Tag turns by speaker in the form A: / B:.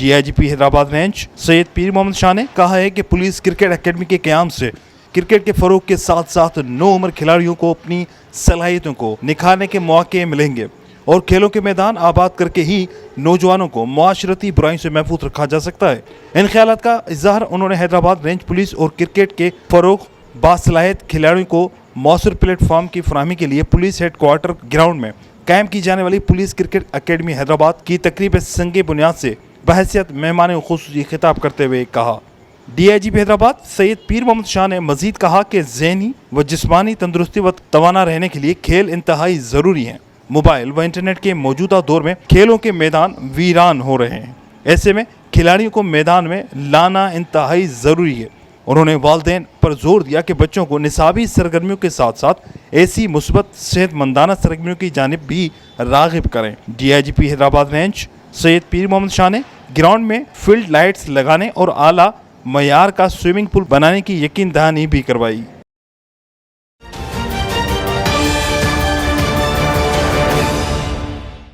A: DIGP Hyderabad range Syed पीर मोहम्मद शाह ने कहा है कि पुलिस क्रिकेट एकेडमी के क़याम से क्रिकेट के फ़रोग़ के साथ साथ नौ उम्र खिलाड़ियों को अपनी सलाहियतों को निखारने के मौके मिलेंगे और खेलों के मैदान आबाद करके ही नौजवानों को मुआशरती बुराइयों से महफूज रखा जा सकता है। इन ख्यालात का इज़हार उन्होंने हैदराबाद रेंज पुलिस और क्रिकेट के फ़रोग़ बासलाहियत खिलाड़ियों को मौसर प्लेटफॉर्म की फराहमी के लिए पुलिस हेडक्वार्टर ग्राउंड में कायम की जाने वाली पुलिस क्रिकेट एकेडमी हैदराबाद की तकरीब संग बुनियाद से बहैसियत मेहमान खुसूसी खिताब करते हुए कहा। DIGP हैदराबाद सैयद पीर मोहम्मद शाह ने मजीद कहा कि ज़हनी व जिस्मानी तंदुरुस्ती व तवाना रहने के लिए खेल इंतहाई ज़रूरी हैं। मोबाइल व इंटरनेट के मौजूदा दौर में खेलों के मैदान वीरान हो रहे हैं, ऐसे में खिलाड़ियों को मैदान में लाना इंतहाई ज़रूरी है। उन्होंने वालिदैन पर जोर दिया कि बच्चों को निसाबी सरगर्मियों के साथ साथ ऐसी मुस्बत सेहतमंदाना सरगर्मियों की जानिब भी राग़िब करें। DIGP हैदराबाद रेंज सैयद पीर मोहम्मद शाह ने ग्राउंड में फील्ड लाइट्स लगाने और आला मयार का स्विमिंग पूल बनाने की यकीन दहानी भी करवाई।